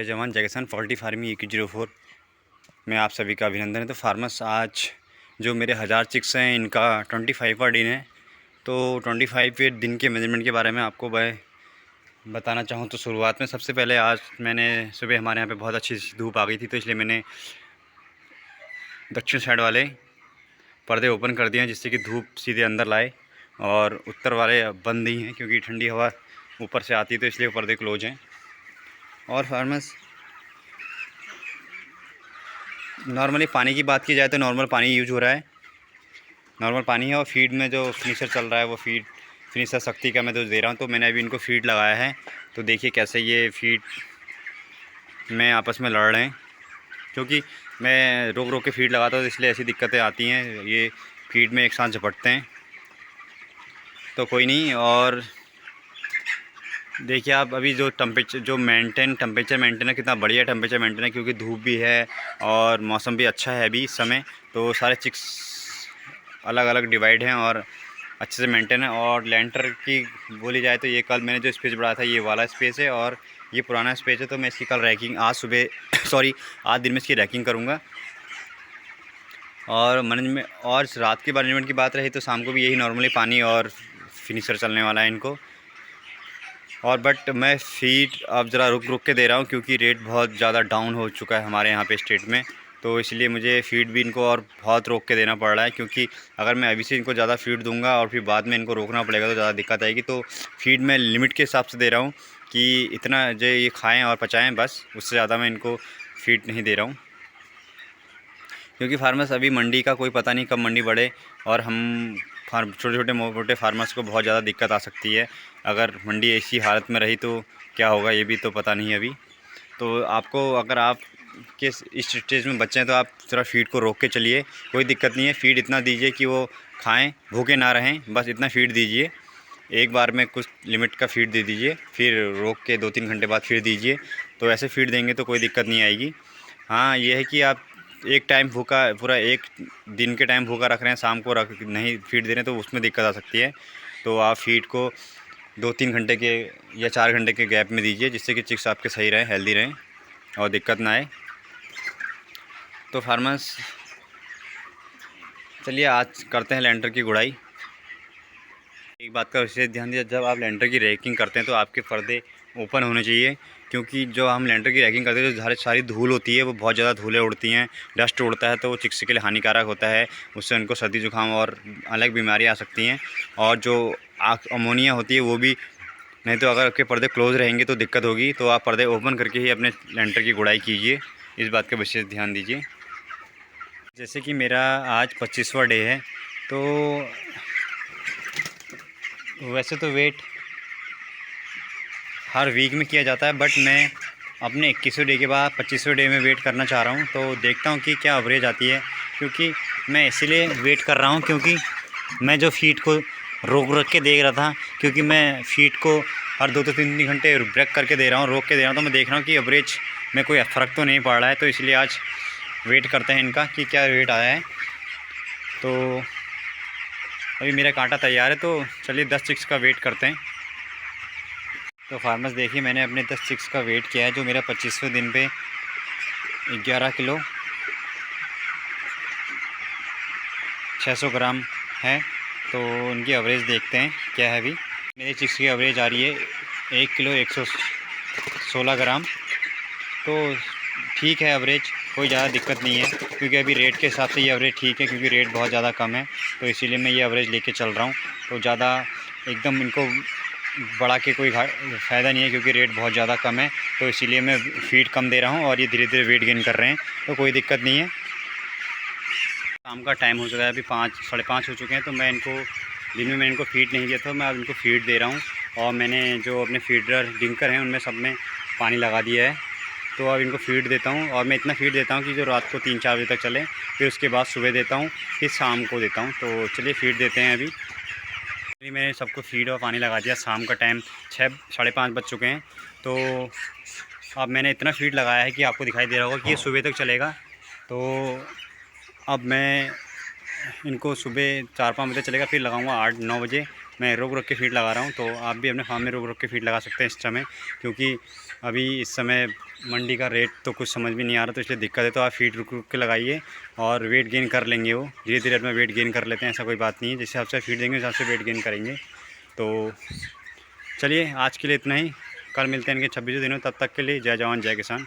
जवान जय किसान पोल्ट्री फार्मिंग EQ04 में आप सभी का अभिनंदन है। तो फार्मर्स, आज जो मेरे 1000 चिक्स हैं इनका 25वां दिन है। तो 25वें दिन के मैनेजमेंट के बारे में आपको मैं बताना चाहूँ तो शुरुआत में सबसे पहले आज मैंने सुबह, हमारे यहाँ पे बहुत अच्छी धूप आ गई थी, तो इसलिए मैंने दक्षिण साइड वाले पर्दे ओपन कर दिए हैं जिससे कि धूप सीधे अंदर लाए, और उत्तर वाले बंद नहीं हैं क्योंकि ठंडी हवा ऊपर से आती है, तो इसलिए पर्दे क्लोज हैं। और फार्मर्स, नॉर्मली पानी की बात की जाए तो नॉर्मल पानी यूज हो रहा है, नॉर्मल पानी है। और फीड में जो फिनिशर चल रहा है वो फीड फिनिशर शक्ति का मैं तो दे रहा हूँ। तो मैंने अभी इनको फीड लगाया है, तो देखिए कैसे ये फीड में आपस में लड़ रहे हैं, क्योंकि मैं रोक रोक के फीड लगाता हूँ तो इसलिए ऐसी दिक्कतें आती हैं, ये फीड में एक साथ झपटते हैं। तो कोई नहीं। और देखिए आप अभी जो टेम्परेचर मेंटेन है, कितना बढ़िया टेम्परेचर मेंटेन है, क्योंकि धूप भी है और मौसम भी अच्छा है अभी इस समय। तो सारे चिक्स अलग अलग डिवाइड हैं और अच्छे से मेंटेन है। और लेंटर की बोली जाए तो ये कल मैंने जो स्पेस बढ़ाया था ये वाला स्पेस है और ये पुराना स्पेस है, तो मैं इसकी कल रैकिंग आज दिन में इसकी रैकिंग करूँगा। और मैनेजमेंट, और रात के मैनेजमेंट की बात रही तो शाम को भी यही नॉर्मली पानी और फिनिशर चलने वाला है इनको। और बट मैं फीड अब ज़रा रुक रुक के दे रहा हूँ, क्योंकि रेट बहुत ज़्यादा डाउन हो चुका है हमारे यहाँ पे स्टेट में, तो इसलिए मुझे फ़ीड भी इनको और बहुत रोक के देना पड़ रहा है। क्योंकि अगर मैं अभी से इनको ज़्यादा फ़ीड दूंगा और फिर बाद में इनको रोकना पड़ेगा तो ज़्यादा दिक्कत आएगी। तो फ़ीड मैं लिमिट के हिसाब से दे रहा हूँ कि इतना जो ये खाएँ और पचाएँ, बस उससे ज़्यादा मैं इनको फ़ीड नहीं दे रहा हूँ। क्योंकि फार्मर्स, अभी मंडी का कोई पता नहीं कब मंडी बढ़े, और हम छोटे छोटे मोटे फार्मर्स को बहुत ज़्यादा दिक्कत आ सकती है। अगर मंडी ऐसी हालत में रही तो क्या होगा ये भी तो पता नहीं है अभी। तो आपको, अगर आप किस इस स्टेज में बच्चे हैं तो आप थोड़ा फीड को रोक के चलिए, कोई दिक्कत नहीं है। फीड इतना दीजिए कि वो खाएं, भूखे ना रहें, बस इतना फीड दीजिए। एक बार में कुछ लिमिट का फीड दे दीजिए, फिर रोक के 2-3 घंटे बाद फिर दीजिए। तो ऐसे फीड देंगे तो कोई दिक्कत नहीं आएगी। हाँ, ये है कि आप एक टाइम भूखा, पूरा एक दिन के टाइम भूखा रख रहे हैं, शाम को रख नहीं फीड दे रहे हैं तो उसमें दिक्कत आ सकती है। तो आप फीड को 2-3 घंटे के या 4 घंटे के गैप में दीजिए, जिससे कि चिक्स आपके सही रहें, हेल्दी रहें और दिक्कत ना आए। तो फार्मर्स, चलिए आज करते हैं लेंटर की गुड़ाई। एक बात का विशेष ध्यान दिया, जब आप लेंटर की रैकिंग करते हैं तो आपके पर्दे ओपन होने चाहिए, क्योंकि जो हम लेंटर की रैकिंग करते हैं जो सारी धूल होती है वो बहुत ज़्यादा धूलें उड़ती हैं, डस्ट उड़ता है, तो वो चिक्स के लिए हानिकारक होता है। उससे उनको सर्दी जुकाम और अलग बीमारियाँ आ सकती हैं। और जो अमोनिया होती है वो भी, नहीं तो अगर आपके पर्दे क्लोज़ रहेंगे तो दिक्कत होगी। तो आप पर्दे ओपन करके ही अपने लेंटर की गुड़ाई कीजिए, इस बात का विशेष ध्यान दीजिए। जैसे कि मेरा आज 25वां डे है, तो वैसे तो वेट हर वीक में किया जाता है, बट मैं अपने 21वें डे के बाद 25वें डे में वेट करना चाह रहा हूँ। तो देखता हूँ कि क्या एवरेज आती है, क्योंकि मैं इसीलिए वेट कर रहा हूँ क्योंकि मैं जो फीड को रोक रख के देख रहा था, क्योंकि मैं फीड को हर 2 से 3 घंटे ब्रेक करके दे रहा हूँ, रोक के दे रहा हूँ, तो मैं देख रहा हूँ कि एवरेज में कोई फ़र्क तो नहीं पड़ रहा है। तो इसलिए आज वेट करते हैं इनका कि क्या रेट आया है। तो अभी मेरा कांटा तैयार है, तो चलिए 10 चिक्स का वेट करते हैं। तो फार्मर्स, देखिए मैंने अपने 10 चिक्स का वेट किया है, जो मेरा 25वें दिन पे 11 किलो 600 ग्राम है। तो उनकी एवरेज देखते हैं क्या है। अभी मेरे चिक्स की एवरेज आ रही है 1 किलो 116 ग्राम। तो ठीक है एवरेज, कोई ज़्यादा दिक्कत नहीं है, क्योंकि अभी रेट के हिसाब से ये एवरेज ठीक है, क्योंकि रेट बहुत ज़्यादा कम है, तो इसीलिए मैं ये एवरेज लेके चल रहा हूँ। तो ज़्यादा एकदम इनको बढ़ा के कोई फ़ायदा नहीं है, क्योंकि रेट बहुत ज़्यादा कम है, तो इसीलिए मैं फीड कम दे रहा हूँ और ये धीरे धीरे वेट गेन कर रहे हैं, तो कोई दिक्कत नहीं है। शाम का टाइम हो चुका है, अभी 5-5:30 हो चुके हैं। तो मैं इनको दिन में इनको फीड नहीं दिया था, मैं अब इनको फीड दे रहा हूँ। और मैंने जो अपने फीडर डिंकर हैं उनमें सब में पानी लगा दिया है। तो अब इनको फीड देता हूँ, और मैं इतना फीड देता हूँ कि जो रात को 3-4 बजे तक चले, फिर उसके बाद सुबह देता हूँ, फिर शाम को देता हूँ। तो चलिए फीड देते हैं। अभी मैंने सबको फीड और पानी लगा दिया। शाम का टाइम 6-5:30 बज चुके हैं। तो अब मैंने इतना फीड लगाया है कि आपको दिखाई दे रहा होगा कि ये सुबह तक चलेगा। तो अब मैं इनको सुबह 4-5 बजे चलेगा, फिर लगाऊंगा 8-9 बजे, मैं रुक रुक के फीड लगा रहा हूँ, तो आप भी अपने फार्म में रुक रुक के फीड लगा सकते हैं इस समय, क्योंकि अभी इस समय मंडी का रेट तो कुछ समझ में नहीं आ रहा, तो इसलिए दिक्कत है। तो आप फीड रुक रुक के लगाइए और वेट गेन कर लेंगे, वो धीरे धीरे अपना वेट गेन कर लेते हैं, ऐसा कोई बात नहीं है। जिस हिसाब से फीड देंगे उस हिसाब से वेट गेन करेंगे। तो चलिए आज के लिए इतना ही, कल मिलते हैं इनके 26 दिनों, तब तक के लिए जय जवान जय किसान।